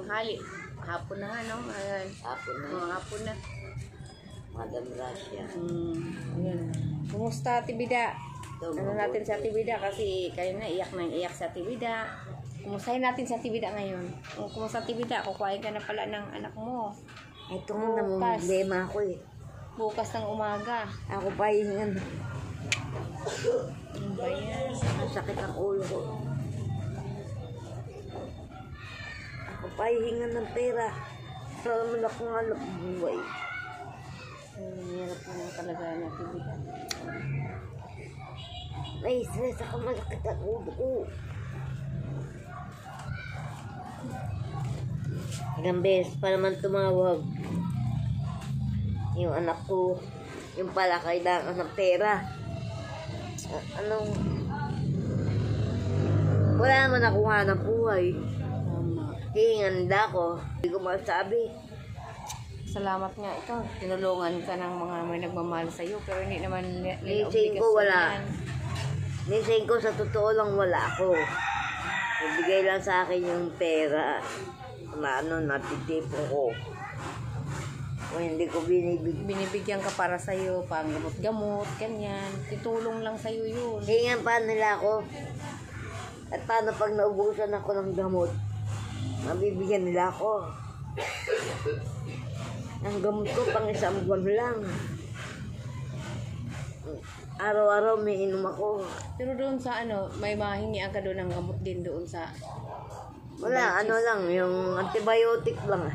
tanghali. Hapon na nga, no? Ayan. Hapon na. Hapon na. Madam Russia. Ayan. Kumusta, Tibida? Ano natin sa Tibida? Kasi kayo na iyak sa Tibida. Kumustahin natin sa Tibida ngayon. Kumusta Tibida? Kukuhain ka na pala ng anak mo. Ito mo namang problema ako eh. Bukas ng umaga. Ako pa yung Ano ba yan? masakit ang ulo ko. Ako pa hihingan ng pera. Sa naman akong alap buhay. Hirap naman talaga na Tibida. May stress ako, masakit ang ulo ko. Ilang beses pa naman tumawag. Yung anak ko, yung pala kailangan ng pera. Wala naman nakuha ng buhay. Tama. Hinganda ko. Hindi ko masabi. Salamat nga ikaw. Tinulungan ka ng mga may nagmamahal sa iyo pero hindi naman nila Ninsing ko wala. Ninsing ko sa totoo lang wala ako. Ibigay lang sa akin yung pera na natitipon ko. Kung hindi ko binibigyan ka para sa iyo, pang gamot-gamot, ganyan. Titulong lang sa iyo yun. Hingan pa nila ako. At paano pag naubusan ako ng gamot? Mabibigyan nila ako. Ang gamot ko pang isang buwan lang. Araw-araw may inom ako. Pero doon sa may mahingian ka doon ng gamot din doon sa... Wala, lang, yung antibiotic lang.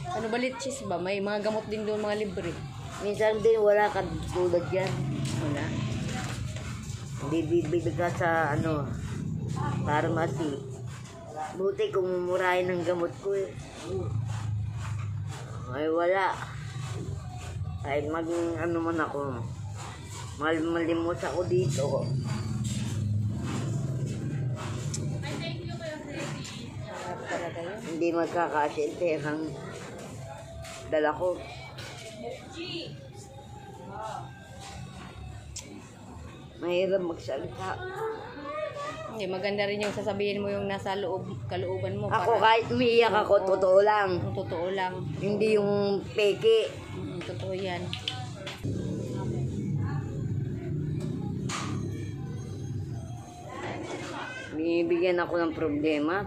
Ano ba, litchis ba? May mga gamot din doon, mga libre. Minsan din wala ka tulad yan. Wala. Hindi bibili ka sa pharmacy. Buti kung mumurahin ng gamot ko eh. Ay wala. Kahit man ako. Malimos ako dito. Hindi magkakasinti ang dala ko. Mahirap magsalita. Hindi, maganda rin yung sasabihin mo yung nasa kalooban mo. Ako kahit umiiyak ako, totoo lang. Totoo lang. Hindi yung peke. Totoo yan. Binibigyan ako ng problema.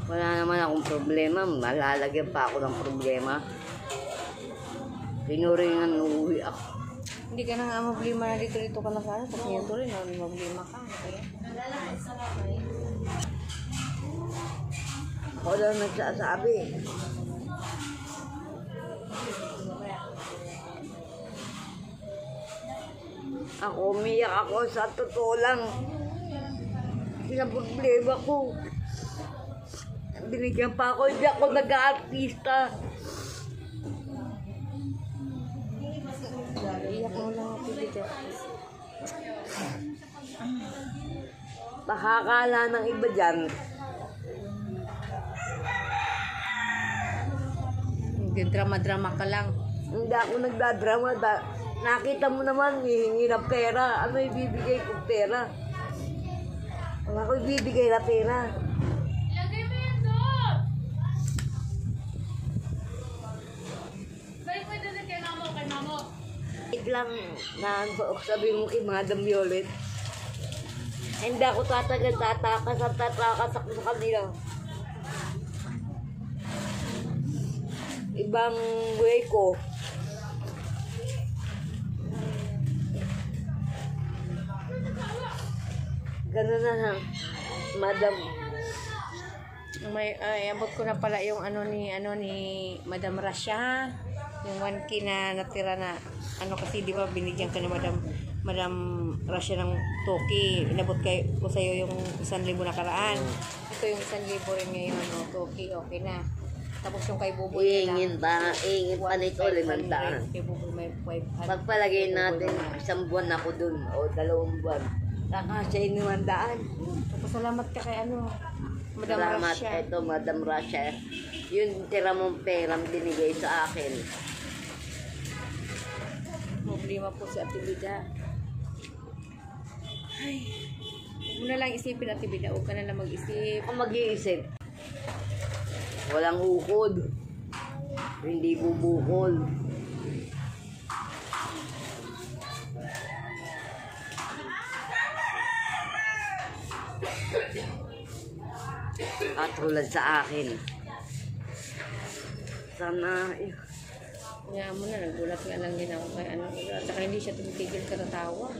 Wala naman akong problema. Malalagyan pa ako ng problema. Pinuringan uuwi ako. Hindi ka na nga problema na dito ka na sana. Tapos nito rin, problema ka. Ako lang nagsasabi. Ako umiyak ako sa totoo lang. Problema ko. Binigyan pa ako, hindi ako nag-aartista. Iyak mo lang ako dito. Nakakala ng iba dyan. Drama-drama ka lang. Hindi ako nagdadrama. Nakita mo naman, hihingi ng pera. Ano ibibigay kong pera? Wala ko ibibigay na pera. Ilagay mo yan doon! Balik mo doon kay mamo. Wait lang na sabi mo kay Madam Violet. Hindi ako tatakas ako sa kanila. Ibang way ko. Ganun na lang, Madam. Abot ko na pala yung ni Madam Russia. Yung 1K na natira na kasi di ba binigyan ka ni Madam Russia ng toki. Inabot ko sa iyo yung 1,000 nakaraan. Ito yung 1,000 rin ngayon, toki, okay na. Tapos yung kay Buboy Iingin pa nito 500. Kay Buboy may 500. Pagpalagay natin isang buwan ako dun o 2 buwan. Kakasya yung 100. Salamat ka kay Madam Salamat, Russia. ito Madam Russia. Yung tira mong perang binigay sa akin. Problema po si Ate Bida. Ay, huwag mo na lang isipin Ate Bida. Huwag ka na lang mag-isip. Ako mag-iisip. Walang ukod. Hindi bubukol. At tulad sa akin. Sana, Kaya mo na, nagulat nga lang din ako kay ano. At saka hindi siya tumitigil katatawa.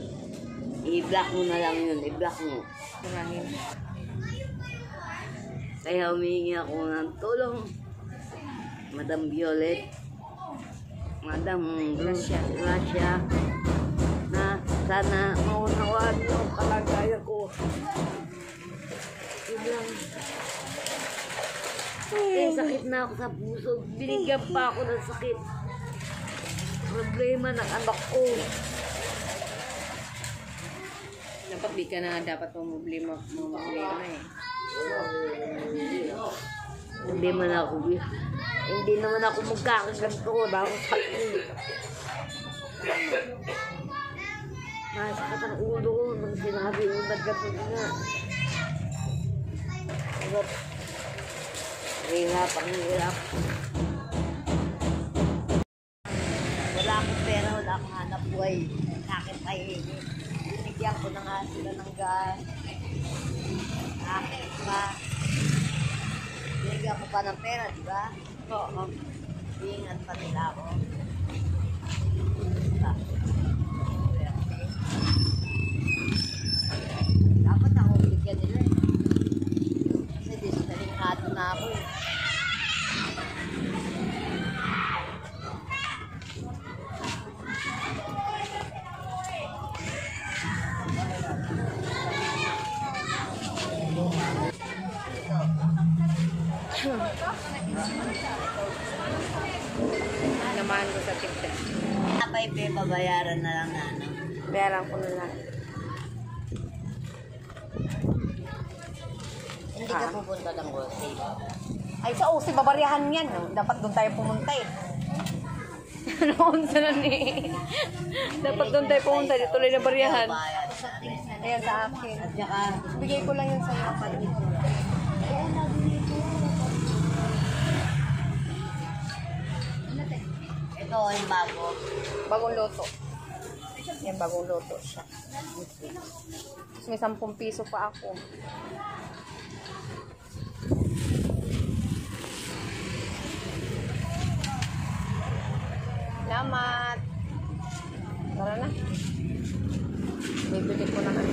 i-block mo na lang yun. I-block mo. Marahin. Kaya humingi ako ng tulong. Madam Violet. Madam Gracia. Na sana maunawaan mo ang kalagayan ko. Yun lang. Sakit na ako sa puso. Binigyan pa ako ng sakit. Problema ng anak ko. Dapat di ka na dapat problema eh. Hindi naman ako magkakaganto. Wala akong sakit. Masakit ang ulo ko nang sinabi mo naggato na. Hirap. Wala akong pera, wala akong hanap buhay. Sakit ay binigyan ko na nga sila ng gas. Sakit pa. Binigyan ko pa ng pera, di ba? Oo. Ingat pa nila ako. Dapat ako bigyan nila eh. Kasi disalingado na ako eh. Naman ko sa TikTok. Apay pe, babayaran na lang na ano. Bayaran ko na lang. Hindi ka pupunta ng grocery. Ay, sa Usi, babaryahan yan. Dapat doon tayo pumunta eh. Noon sa ni. Dapat doon tayo pumunta. Dito tuloy na baryahan. Ayan sa akin. At saka, Bigay ko lang yun sa'yo. ito yung bago. Bagong loto. Yan, bagong loto siya. Tapos may 10 piso pa ako. Salamat. Tara na. Bibili ko na ka.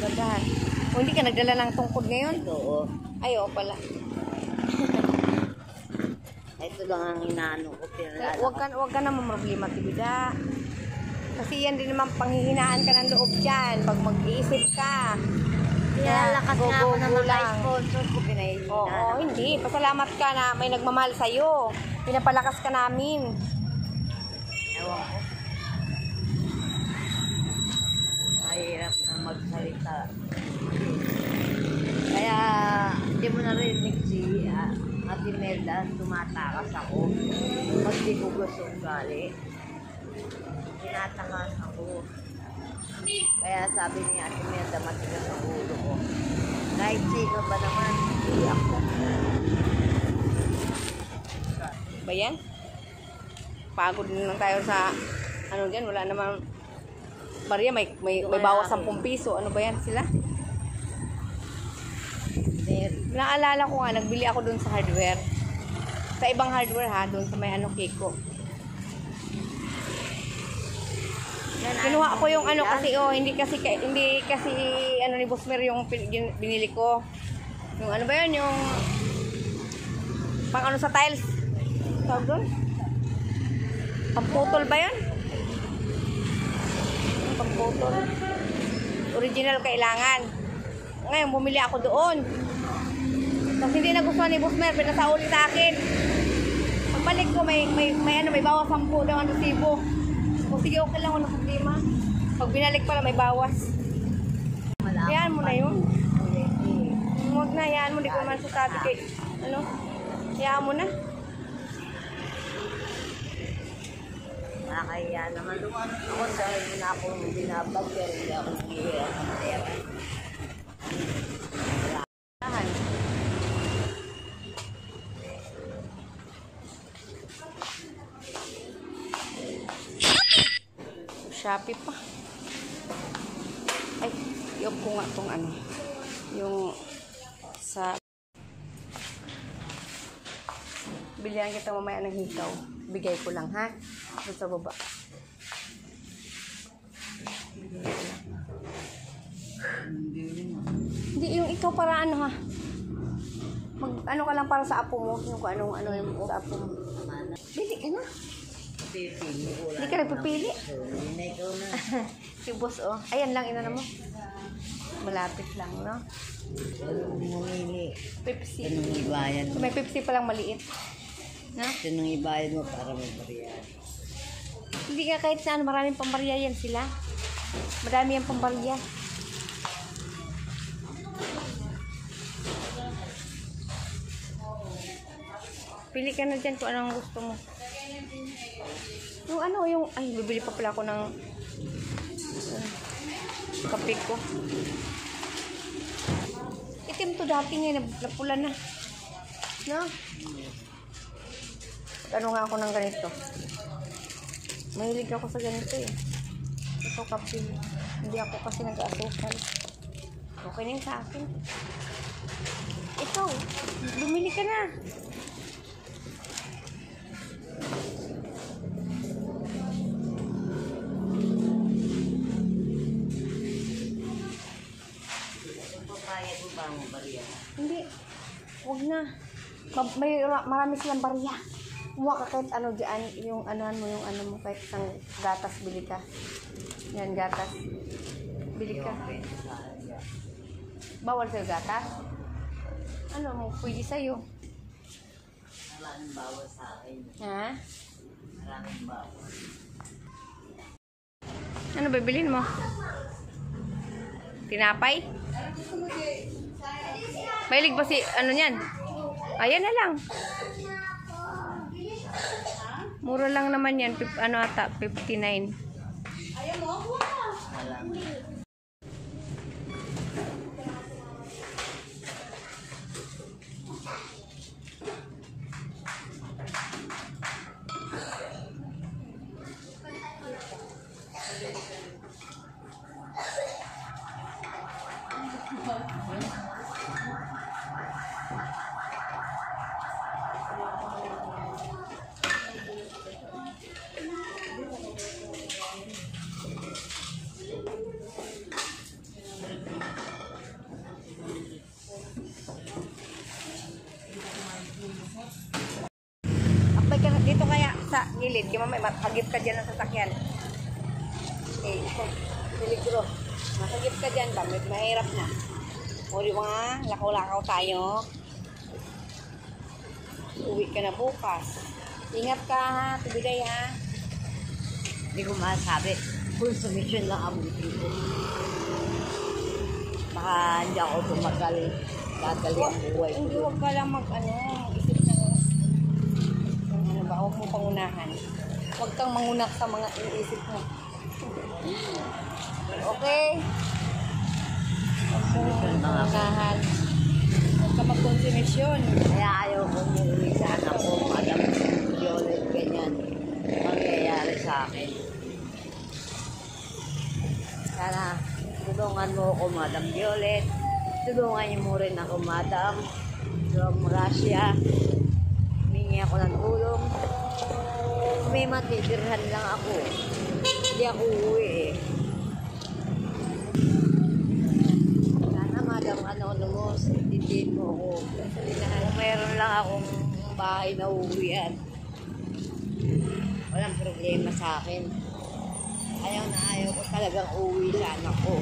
Gagahan. O, hindi ka nagdala ng tungkod ngayon? Oo. Ay, oo pala. Ito lang ang inaano ko. Huwag ka naman problema, Tibida. Kasi yan din naman panghihinaan ka ng loob dyan. Pag mag-iisip ka. Nilalakas nga ako ng mga lang. sponsor ko. Oo, hindi. Pasalamat ka na may nagmamahal sa'yo. Pinapalakas ka namin. Ewan ko. Mahirap na magsalita. Kaya, hindi mo narinig si Ate Melda, tumatakas ako. Pag di ko gusto ugali, tinatakas ako. Kaya sabi ni Ate Melda, matigas ang ulo ko. Kahit sino ba naman, hindi ako. Ba yan? Pagod na lang tayo sa ano dyan. Wala namang Maria, may bawas 10 piso. Ano ba yan sila? Naalala ko nga, nagbili ako dun sa hardware. Sa ibang hardware ha, dun sa may ano, Kiko. Kinuha ko yung ano kasi hindi kasi ano ni Bosmer yung binili ko. Yung ano ba yun, yung pang ano sa tiles. Tawag doon? Pamputol ba yun? Pamputol. Original kailangan. Ngayon, bumili ako doon. Tapos hindi nagustuhan ni Bosmer, pinasauli sa akin. Pagbalik ko, may bawas 10 daw ang resibo. O sige, okay lang, walang problema. Pag binalik pala, may bawas. Hayaan mo na yun. Huwag na, hayaan mo. Di ko naman sasabi kay, ano, hayaan mo na. Nakakaya naman luwan ako sa hindi na ako binabag pero hindi ako nangyayari ng pera. 1 Shopee pa. Ay, yung ko nga tong ano. Yung sa bilihan kita mamaya ng hikaw. Bigay ko lang, ha? Doon sa baba. Hindi, yung ikaw para ano, ha? Ano ka lang para sa apo mo. Yung kung ano yung sa apo mo. Bili ka na. Hindi ka nagpipili. Hindi ikaw na. Si boss, oh. Ayan lang, inano mo. Malapit lang, no? Mamili. Pepsi. Anong ibayad mo? May Pepsi pa lang maliit. No? Anong ibayad mo para may bariyad? Hindi nga kahit saan, maraming pambarya yan sila. Madami yung pambarya. Pili ka na dyan kung anong gusto mo. Yung ano, ay, bibili pa pala ako ng kape ko. Itim to dati nga, napula na. No? Ano nga ako ng ganito? Mahilig ako sa ganito eh. Ito kape. Hindi ako kasi nag-asukal. Okay na yun sa akin. Ikaw, bumili ka na. Papayag mo ba ang bariyad? Hindi. Huwag na. Marami silang barya. Kumuha ka kahit ano dyan, yung anuhan mo, yung ano mo, kahit isang gatas, bili ka. Yan, gatas. Bili ka. Bawal sa'yo gatas? Ano mo, pwede sa'yo. Maraming bawal sa akin. Ha? Maraming bawal. Ano bibilin mo? Tinapay? Mahilig ba si, ano yan? Ayan na lang. Mura lang naman yan. Ano ata? 59. Akbay ka na dito kaya sa gilid. Kaya mamaya makagip ka dyan ng sasakyan. Eh, peligro. Makagip ka dyan ba? Mahirap na. O di mga lakaw-lakaw tayo. Uwi ka na bukas. Ingat ka ha, tubiday ha. Hindi ko masabi. Full submission lang ang dito. Baka hindi ako tumagal. Dadali ang buhay Hindi, ko. huwag ka lang mag-isip ng ano ba, huwag mo pangunahan. Huwag kang mangunak sa mga iniisip mo. Okay? Huwag mo pangunahan. Huwag ka mag-consumption. Kaya ayaw ko umuwi sa anak ko. Madam Violet, ganyan. Mangyayari sa akin. Sana tulungan mo ako, Madam Violet. Tulungan niyo mo rin ako, Madam. From Russia. Humingi ako ng tulong. May matitirhan lang ako. Hindi ako uuwi eh. Sana, Madam Anonymous, intindihin mo ako. Kung meron lang akong bahay na uuwian, walang problema sa akin. Ayaw na ayaw ko talagang uuwi sa anak ko.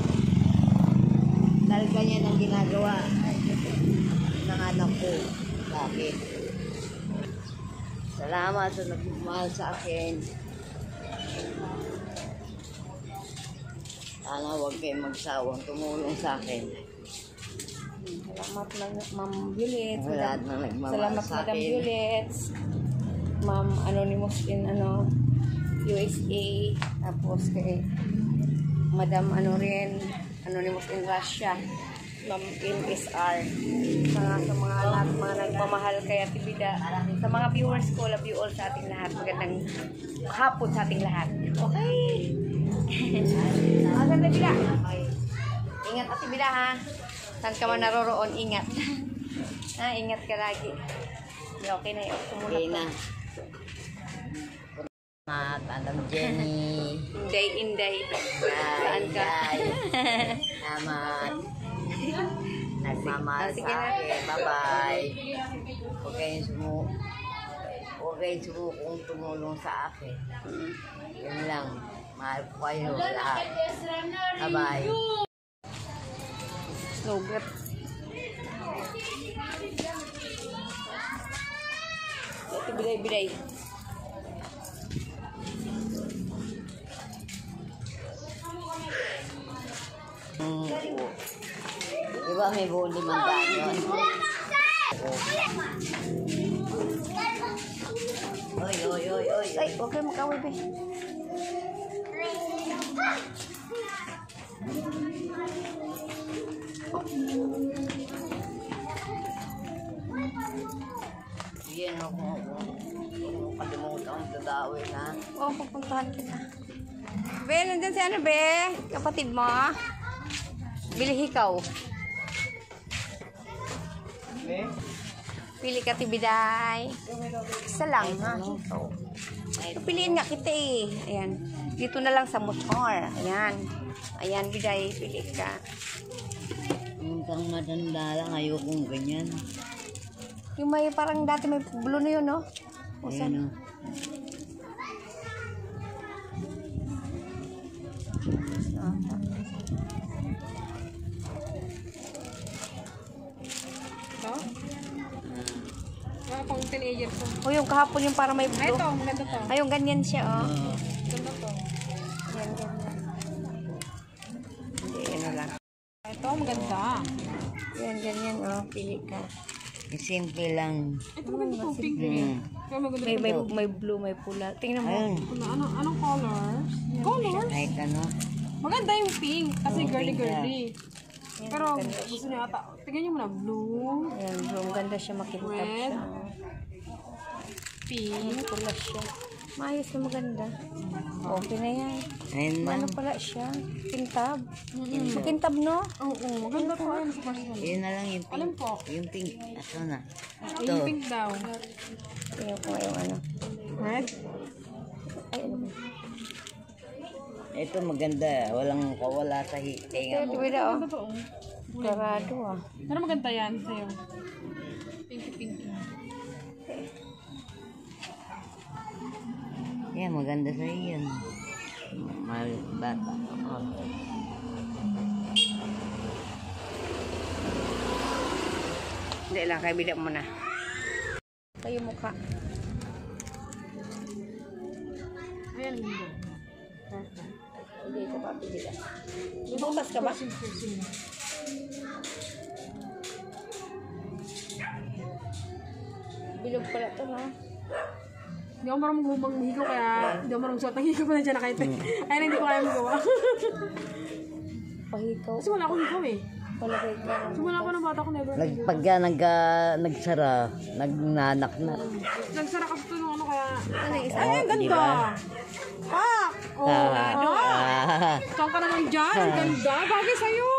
Dahil ganyan ang ginagawa ng anak ko sa akin. Salamat sa nagmamahal sa akin. Sana huwag kayong magsawang tumulong sa akin. Salamat, Ma'am Violet. Sa lahat na nagmamahal Salamat, sa Madam akin. Violet. Ma'am Anonymous in USA. Tapos kay Madam Anonymous in Russia. Ma'am MSR. Sa mga lahat, mga nagmamahal kay Ate Bida. Sa mga viewers ko, love you all sa ating lahat. Magandang hapon sa ating lahat. Okay? Asa tayo bila? Okay. Ingat ati bila ha. Saan ka man naroroon, ingat. Ha, ingat ka lagi. Okay na yun. Okay na. Alam Jenny. Inday. Saan ka? Salamat. Nagmamahal Sige sa na. akin. Bye-bye. Huwag kayong sumukong tumulong sa akin. Yun lang. Mahal ko kayo lahat. Bye-bye. Sugat. Ito bilay. Diba may buong 500 yun? Oy. Ay, huwag kayo makaway, be. Yan ako. Kalimutan ang dadawin ha. Oo, pupuntahan kita. Be, nandyan si ano, be? Kapatid mo? Bilih ikaw. Pili ka, Tibiday. Isa lang, ha? Ikaw. Piliin nga kita eh. Ayan. Dito na lang sa motor. Ayan, Biday. Pili ka. Yung pang matanda lang, ayokong ganyan. Yung may parang dati may blue na yun, no? O saan? Ayan o. Ito? Mga pang teenager ko. O yung kahapon yung parang may blue. Ito, maganda to. Ay, yung ganyan siya, oh. Maganda to. Yan. Hindi, ano lang. Ito, maganda. Yan, ganyan, oh. Pili ka. Simple lang. Ito maganda to, pink. Kaya maganda May blue, may pula. Tingnan mo. Ayun. Anong colors? Colors? Kahit ano. Maganda yung pink. Kasi girly-girly. Pero gusto niya ata. Tingnan niyo muna. Blue, Ayan, blue. Ang ganda siya, makintab Red. siya. pink. Pula siya. Maayos na maganda. Okay na yan. Ayun lang. Ano pala siya? Kintab. Makintab, no? Oo, maganda to. Ayun sa person. Yun na lang yung pink. Alin po? Yung pink. Ito na. Ay, yung pink daw. Tingnan ko nga yung ano. Red? Ay, ano ba? Ito maganda. Walang kawala sa Ito, hitinga mo. tibida, oh. Maganda to. Oh. Karado, ah. Pero maganda yan sa'yo. Pinky-pinky. Yan, maganda sa iyan. Mahal bata. Oh. Hindi lang, kaya bila mo na. Kayo mukha. Ayan, hindi. Perfect. Hindi ka pa bila. Bukas ka ba? Bilog pala ito, no? Hindi ako marunong maghigo kaya hindi ako marunong suot. Nanghigo ko na dyan na kahit. Ayun, hindi ko kaya magawa. Pahikaw. Kasi wala akong higaw eh. Palagay ka. Simula ko ng bata ko never. Pagka nagsara, nagnanak na. Nagsara kasi ito nung ano kaya. Ano yung isa? Ay, ang ganda! Diba? Pak! Oh, ano? Saan ka naman dyan? Ang ganda. Bagay sa'yo.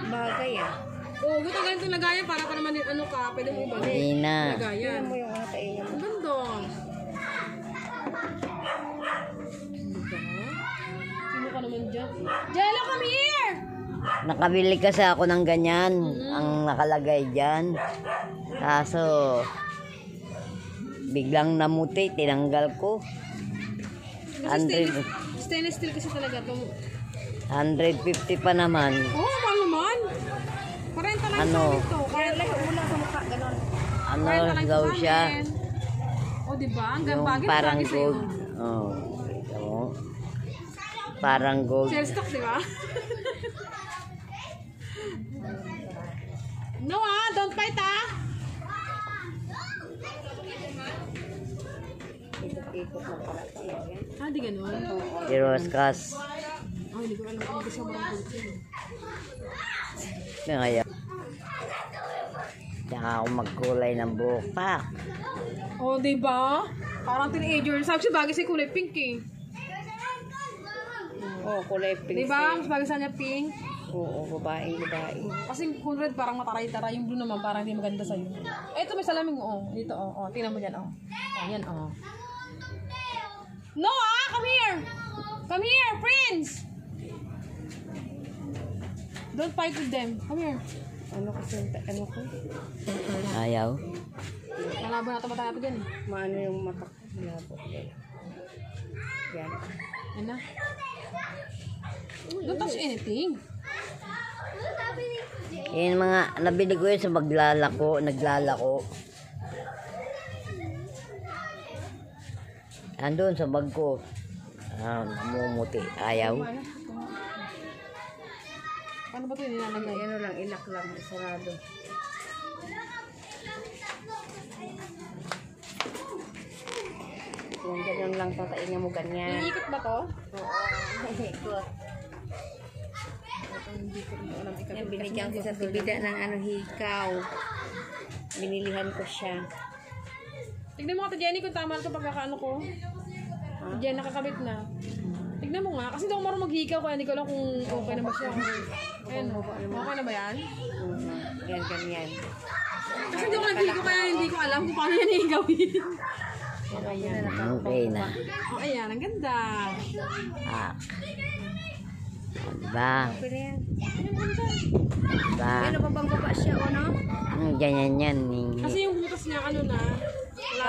Bagay, ah. Oo, buto ganito lagayan para pa naman ano ka. Pwede mo ibalik. Hindi na. Lagayan. Tingnan mo yung ano kainin mo. Ang ganda. Sino ka naman dyan? Jello, come here! Nakabili kasi ako ng ganyan. Ang nakalagay dyan. Kaso, biglang namuti, tinanggal ko. Kasi stainless steel kasi talaga ito. 150 pa naman. Oo, mahal naman. 40 lang Ano? sa amin to. Kaya lahi mula sa mukha, gano'n. Ano 40 lang daw sa siya? amin. O, diba? Ang Yung bagay parang bagay sa'yo. gold. Oh, ito mo. Parang gold. Share stock, diba? No don't fight Ikot-ikot na pala. Ayan. di ganun. Hiroskas. Hindi ko alam kung gusto mo ng kulsin. Kaya tsaka ako magkulay ng buhok pa. O, diba? Parang teenager. Sabi siya bagay sa kulay pink eh. Oh, kulay pink. Diba? Mas bagay sa niya pink. Oo, babae. Kasi kung red parang mataray-taray. Yung blue naman parang hindi maganda sa'yo. Ito may salamin oh. Dito oh. Oh, tingnan mo dyan oh. Oh, yan oh. Noah! Come here! Come here, Prince! Don't fight with them. Come here. Ano kasi, ano ko? Ayaw. Malabo na tamatay natin dyan eh. Maano yung mata ko? Malabo. Yan. Yan na. Don't touch anything. Yan mga nabili ko yun sa naglalako. Andun sa bag ko. Namumuti. Ayaw. Paano ba ito nilalagay? Ano lang, ilak lang, sarado. Yan, ganyan lang tataingan mo ganyan. Iikot ba to? Oo, ikot. Yan, binigyan ko sa tibida ng ano, hikaw. Binilihan ko siya. Tignan mo ka, Jenny, kung tama na ito pagkakaano ko. Jenny, nakakabit na. Tignan mo nga, kasi hindi ako marunong maghikaw kaya hindi ko alam kung okay na ba siya. Ayun, okay na ba yan? Yan, ganyan. Kasi hindi ako naghigaw kaya hindi ko alam kung paano yan higawin. Ayan. Okay na. Oh, ayan, ang ganda. Diba? Okay na yan. Diba? Ano pa bang baba siya, o no? Ang ganyan yan. Kasi yung butas niya, ano na,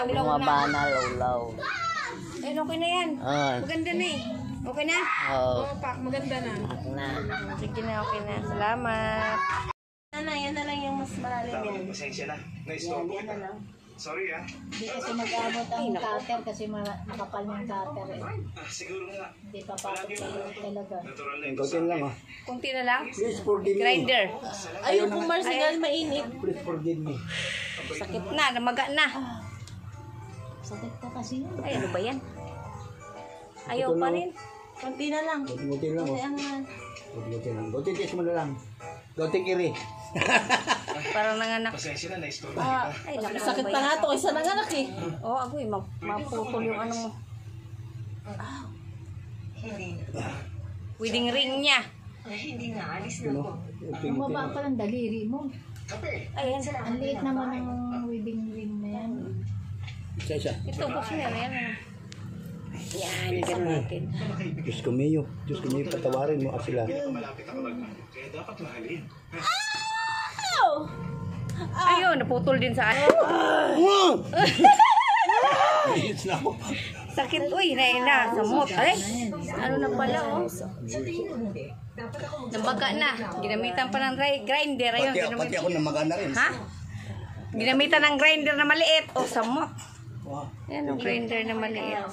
Bumaba na, lawlaw. Ayun, okay na yan. Maganda na eh. Okay na? Oo. oh, pak, maganda na. Na. Sige na, okay na. Salamat. Yan na lang yung mas malalim yan. Pasensya na. Na-stop ko. Sorry ah. Hindi kasi mag-abot ang cutter kasi makapal yung cutter eh. Siguro nga. Hindi papasok sa loob talaga. Natural na yung Konti lang, Kunti na lang. Please forgive me. Grinder. Ayun kung marsinal mainit. Please forgive me. Sakit na, namaga na. Sakit ka kasi yun. Ay, ano ba yan? Ayaw pa rin. Kunti na lang. Konti lang, Kasi ang Konti lang. Konti kiss mo na lang. Konti kiri. Parang nanganak. pasensya na. Na-stop Ay, laki sakit pa nga to kaysa nanganak eh. Oo, ako eh. Maputol yung ano mo. Wedding ring niya. Bumaba pa lang daliri mo. Ayan. Ang liit naman ng wedding ring na yan. Isa-isa. Ito, buksan niya. Ayan. Yan, ganun natin. Diyos ko mayo. Diyos ko mayo, patawarin mo at sila. malapit ako kaya dapat mahalin. Ayun, naputol din sa ano. It's na ako. Sakit, uy, na samot. Ay, ano na pala, oh. Nambaga na. Ginamitan pa ng grinder. Ayun, Pati ako namagana rin. Ha? Ginamitan ng grinder na maliit. Oh, samot. Wow. Yan, ang grinder na maliit.